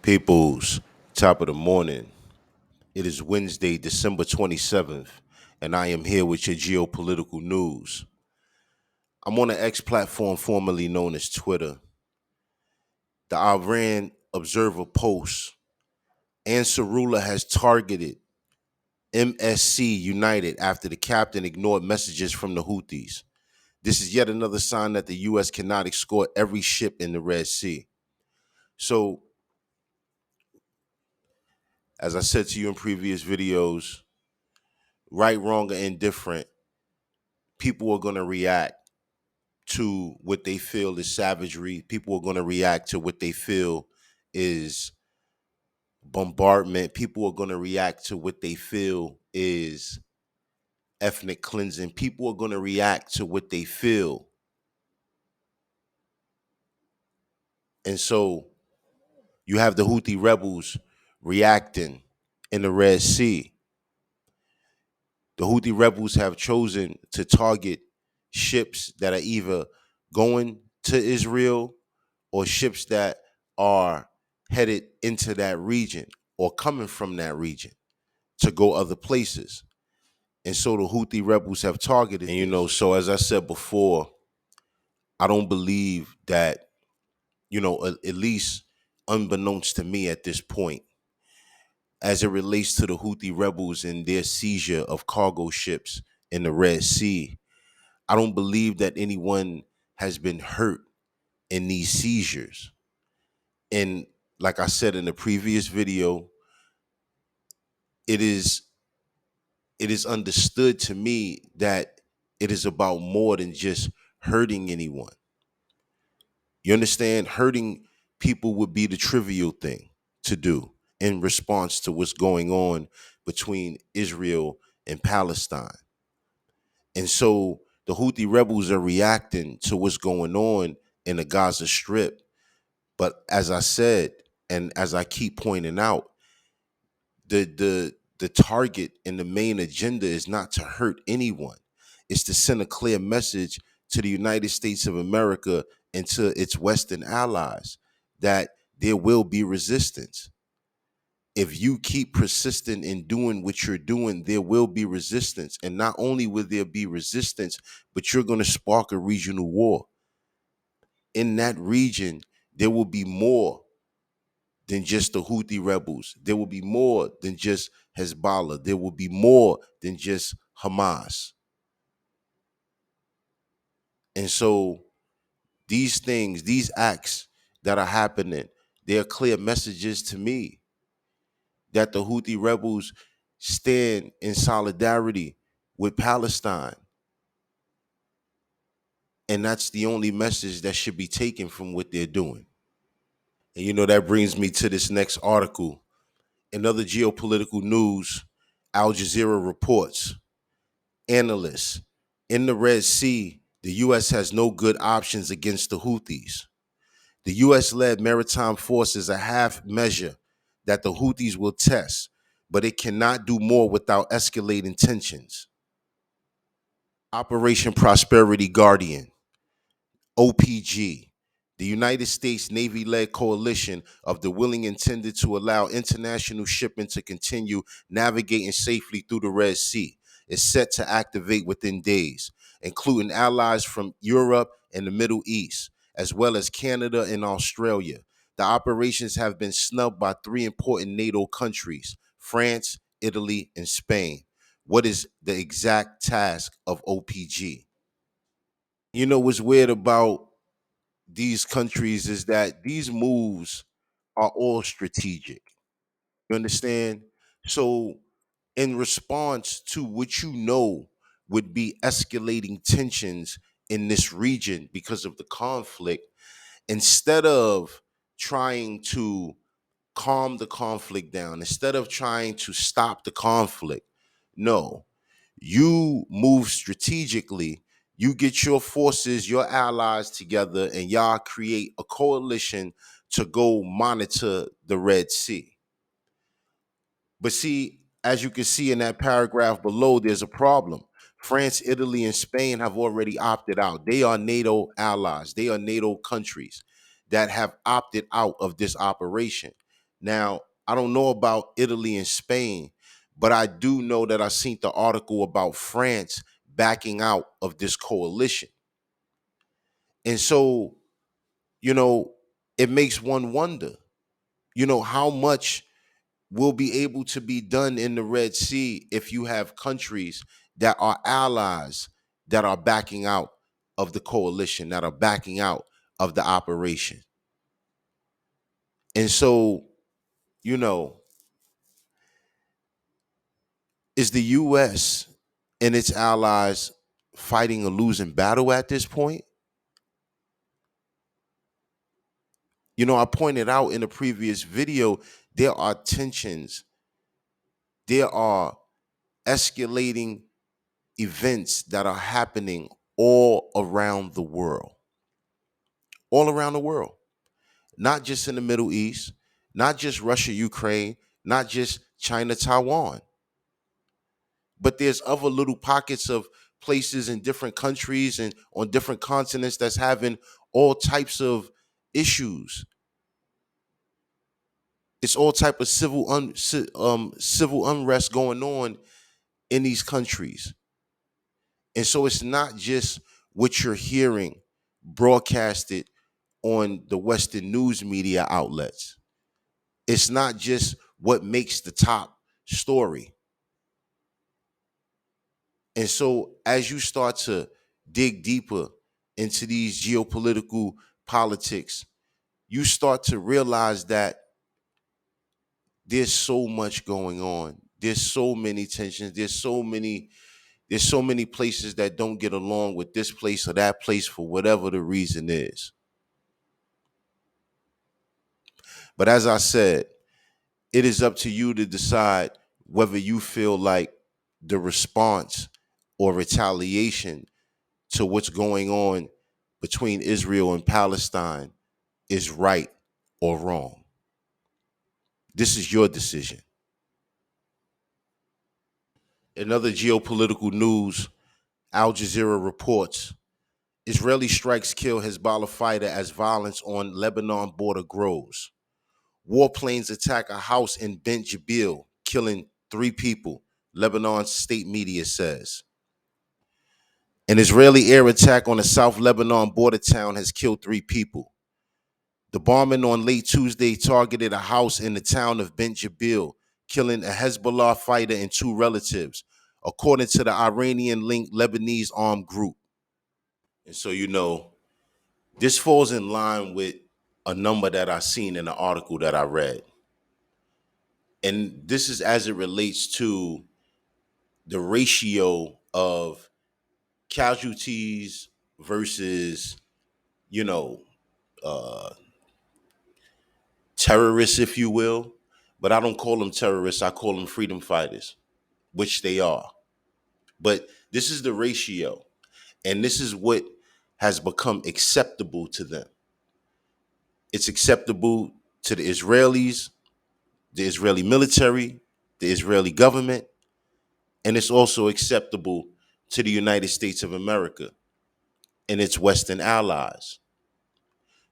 People's top of the morning. It is Wednesday, December 27th, and I am here with your geopolitical news. I'm on the X platform formerly known as Twitter. The Iran Observer posts Ansarullah has targeted MSC United after the captain ignored messages from the Houthis. This is yet another sign that the U.S. cannot escort every ship in the Red Sea. So, as I said to you in previous videos, right, wrong, or indifferent, people are going to react to what they feel is savagery. People are going to react to what they feel is bombardment. People are going to react to what they feel is ethnic cleansing. People are going to react to what they feel. And so you have the Houthi rebels reacting in the Red Sea. The Houthi rebels have chosen to target ships that are either going to Israel or ships that are headed into that region or coming from that region to go other places. And so the Houthi rebels have targeted. And so as I said before, I don't believe that, at least unbeknownst to me at this point, as it relates to the Houthi rebels and their seizure of cargo ships in the Red Sea, I don't believe that anyone has been hurt in these seizures. And like I said in the previous video, it is understood to me that it is about more than just hurting anyone. You understand? Hurting people would be the trivial thing to do in response to what's going on between Israel and Palestine. And so the Houthi rebels are reacting to what's going on in the Gaza Strip. But as I said, and as I keep pointing out, the target and the main agenda is not to hurt anyone. It's to send a clear message to the United States of America and to its Western allies that there will be resistance. If you keep persistent in doing what you're doing, there will be resistance. And not only will there be resistance, but you're going to spark a regional war. In that region, there will be more than just the Houthi rebels. There will be more than just Hezbollah. There will be more than just Hamas. And so these things, these acts that are happening, they're clear messages to me that the Houthi rebels stand in solidarity with Palestine. And that's the only message that should be taken from what they're doing. And that brings me to this next article. In other geopolitical news, Al Jazeera reports analysts in the Red Sea, the U.S. has no good options against the Houthis. The U.S.-led maritime force is a half measure that the Houthis will test, but it cannot do more without escalating tensions. Operation Prosperity Guardian, OPG, the United States Navy-led coalition of the willing intended to allow international shipping to continue navigating safely through the Red Sea is set to activate within days, including allies from Europe and the Middle East, as well as Canada and Australia. The operations have been snubbed by three important NATO countries, France, Italy, and Spain. What is the exact task of OPG? What's weird about these countries is that these moves are all strategic. You understand? So, in response to what would be escalating tensions in this region because of the conflict, instead of trying to calm the conflict down, instead of trying to stop the conflict, no, you move strategically. You get your forces, your allies together, and y'all create a coalition to go monitor the Red Sea. But see, as you can see in that paragraph below, there's a problem. France, Italy, and Spain have already opted out. They are NATO allies. They are NATO countries that have opted out of this operation. Now, I don't know about Italy and Spain, but I do know that I seen the article about France backing out of this coalition. And so, you know, it makes one wonder, how much will be able to be done in the Red Sea if you have countries that are allies that are backing out of the coalition, that are backing out of the operation. And so, you know, is the US and its allies fighting a losing battle at this point? I pointed out in a previous video, there are tensions, there are escalating events that are happening all around the world, not just in the Middle East, not just Russia, Ukraine, not just China, Taiwan, but there's other little pockets of places in different countries and on different continents that's having all types of issues. It's all type of civil unrest going on in these countries. And so it's not just what you're hearing broadcasted on the Western news media outlets. It's not just what makes the top story. And so as you start to dig deeper into these geopolitical politics, you start to realize that there's so much going on. There's so many tensions. There's so many places that don't get along with this place or that place for whatever the reason is. But as I said, it is up to you to decide whether you feel like the response or retaliation to what's going on between Israel and Palestine is right or wrong. This is your decision. In other geopolitical news, Al Jazeera reports Israeli strikes kill Hezbollah fighter as violence on Lebanon border grows. Warplanes attack a house in Bent Jbeil, killing 3 people, Lebanon's state media says. An Israeli air attack on a South Lebanon border town has killed 3 people. The bombing on late Tuesday targeted a house in the town of Bent Jbeil, killing a Hezbollah fighter and 2 relatives, according to the Iranian-linked Lebanese armed group. And so, this falls in line with a number that I seen in an article that I read. And this is as it relates to the ratio of casualties versus, you know, uh, terrorists, if you will. But I don't call them terrorists. I call them freedom fighters, which they are. But this is the ratio. And this is what has become acceptable to them. It's acceptable to the Israelis, the Israeli military, the Israeli government, and it's also acceptable to the United States of America and its Western allies.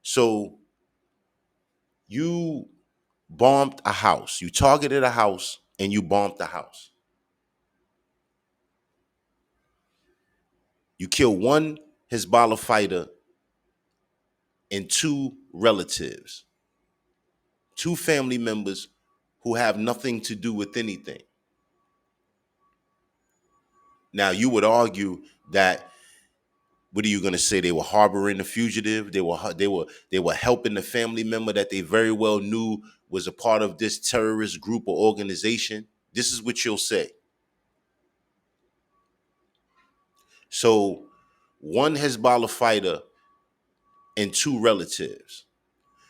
So you bombed a house, you targeted a house, and you bombed the house. You killed one Hezbollah fighter and 2 relatives, 2 family members who have nothing to do with anything. Now, you would argue that, what are you going to say? They were harboring the fugitive. They were helping the family member that they very well knew was a part of this terrorist group or organization. This is what you'll say. So, one Hezbollah fighter and 2 relatives.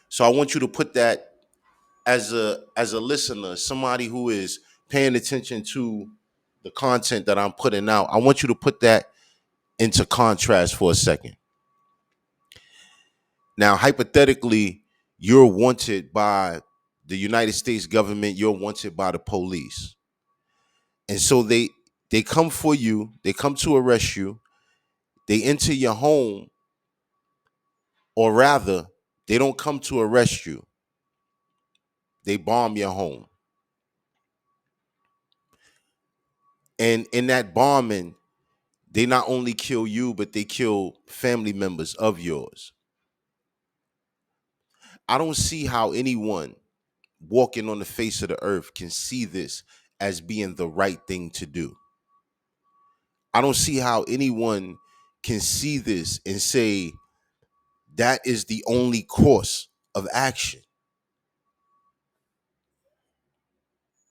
So I want you to put that as a listener, somebody who is paying attention to the content that I'm putting out. I want you to put that into contrast for a second. Now, hypothetically, you're wanted by the United States government, you're wanted by the police. And so they come for you, they come to arrest you, they enter your home, or rather, they don't come to arrest you. They bomb your home. And in that bombing, they not only kill you, but they kill family members of yours. I don't see how anyone walking on the face of the earth can see this as being the right thing to do. I don't see how anyone can see this and say that is the only course of action.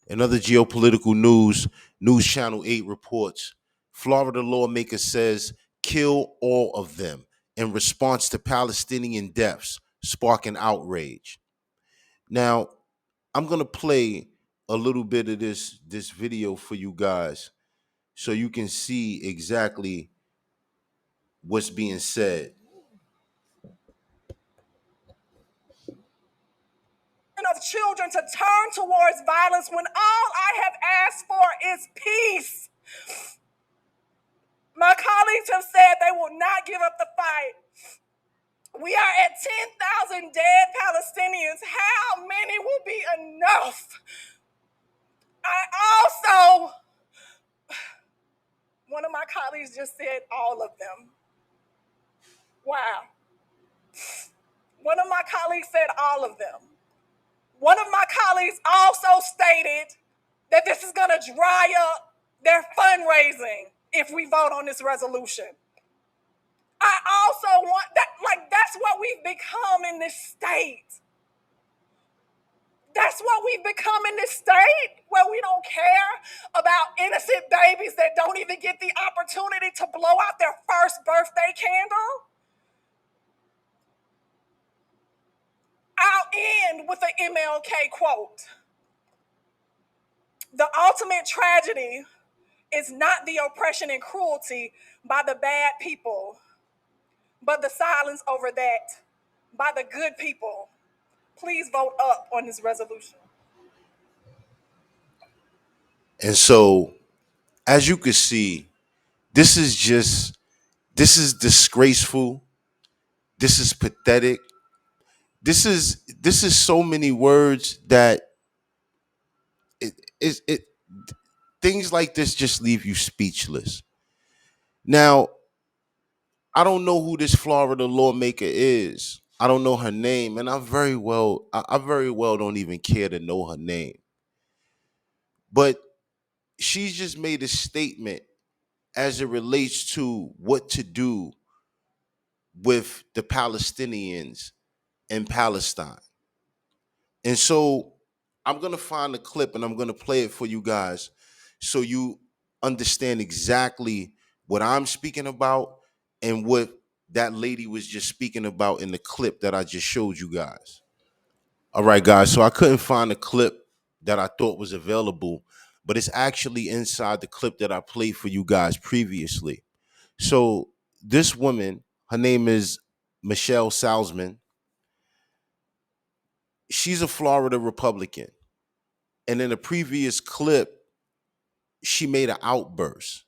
In other geopolitical news, News Channel 8 reports Florida lawmaker says kill all of them in response to Palestinian deaths, sparking outrage. Now, I'm going to play a little bit of this video for you guys so you can see exactly what's being said. Of children to turn towards violence when all I have asked for is peace. My colleagues have said they will not give up the fight. We are at 10,000 dead Palestinians. How many will be enough? One of my colleagues just said all of them. Wow. One of my colleagues said all of them. One of my colleagues also stated that this is going to dry up their fundraising if we vote on this resolution. I also want that, like, that's what we've become in this state. That's what we've become in this state, where we don't care about innocent babies that don't even get the opportunity to blow out their first birthday candle. I'll end with an MLK quote. The ultimate tragedy is not the oppression and cruelty by the bad people, but the silence over that by the good people. Please vote up on this resolution. And so, as you can see, this is disgraceful. This is pathetic. This is so many words that it things like this just leave you speechless. Now, I don't know who this Florida lawmaker is. I don't know her name, and I very well don't even care to know her name. But she's just made a statement as it relates to what to do with the Palestinians in Palestine. And so I'm going to find the clip and I'm going to play it for you guys so you understand exactly what I'm speaking about and what that lady was just speaking about in the clip that I just showed you guys. All right, guys. So I couldn't find the clip that I thought was available, but it's actually inside the clip that I played for you guys previously. So this woman, her name is Michelle Salzman. She's a Florida Republican. And in a previous clip, she made an outburst.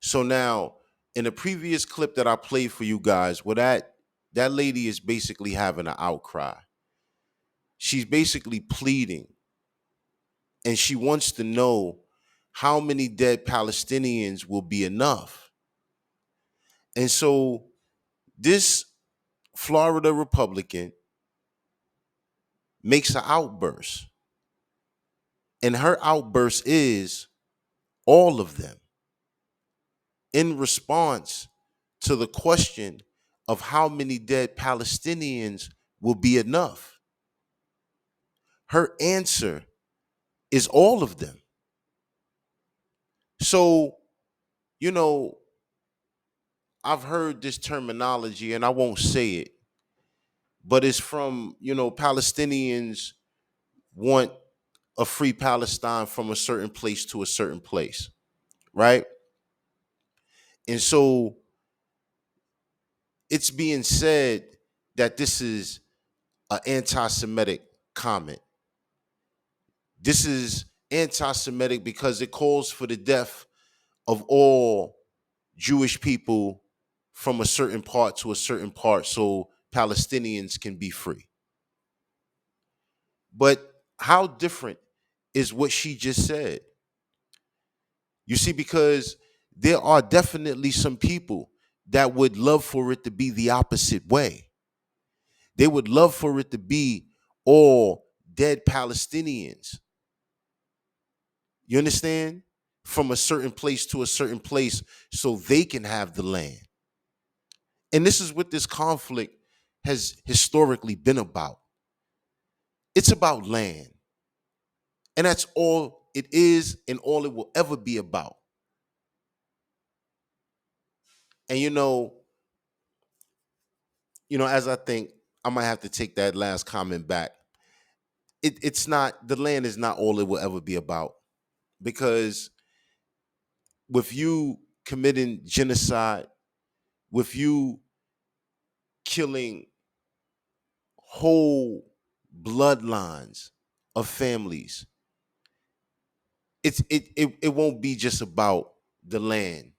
So now, in a previous clip that I played for you guys, well, that lady is basically having an outcry. She's basically pleading, and she wants to know how many dead Palestinians will be enough. And so this Florida Republican makes an outburst. And her outburst is all of them, in response to the question of how many dead Palestinians will be enough. Her answer is all of them. So, you know, I've heard this terminology and I won't say it, but it's from, Palestinians want a free Palestine from a certain place to a certain place, right? And so it's being said that this is an anti-Semitic comment. This is anti-Semitic because it calls for the death of all Jewish people from a certain part to a certain part so Palestinians can be free. But How different is what she just said? You see, because there are definitely some people that would love for it to be the opposite way. They would love for it to be all dead Palestinians. You understand? From a certain place to a certain place so they can have the land. And this is what this conflict has historically been about. It's about land. And that's all it is and all it will ever be about. And as I think, I might have to take that last comment back. It's not, the land is not all it will ever be about. Because with you committing genocide, with you killing whole bloodlines of families, it won't be just about the land.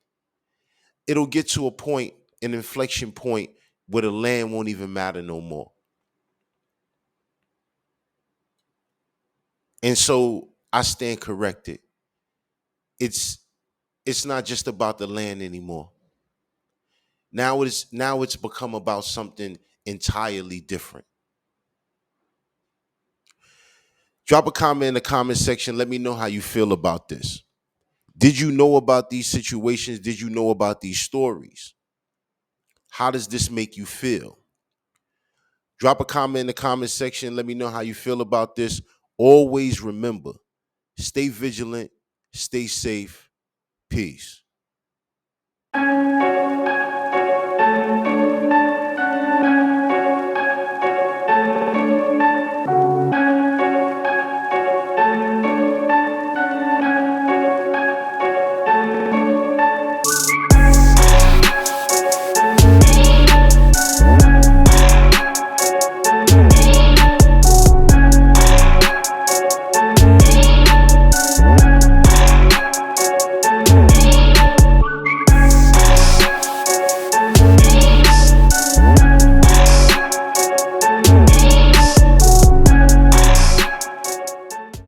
It'll get to a point, an inflection point, where the land won't even matter no more. And so I stand corrected. It's it's not just about the land anymore. Now it's become about something entirely different. Drop a comment in the comment section. Let me know how you feel about this. Did you know about these situations? Did you know about these stories? How does this make you feel? Drop a comment in the comment section. Let me know how you feel about this. Always remember, stay vigilant, stay safe. Peace.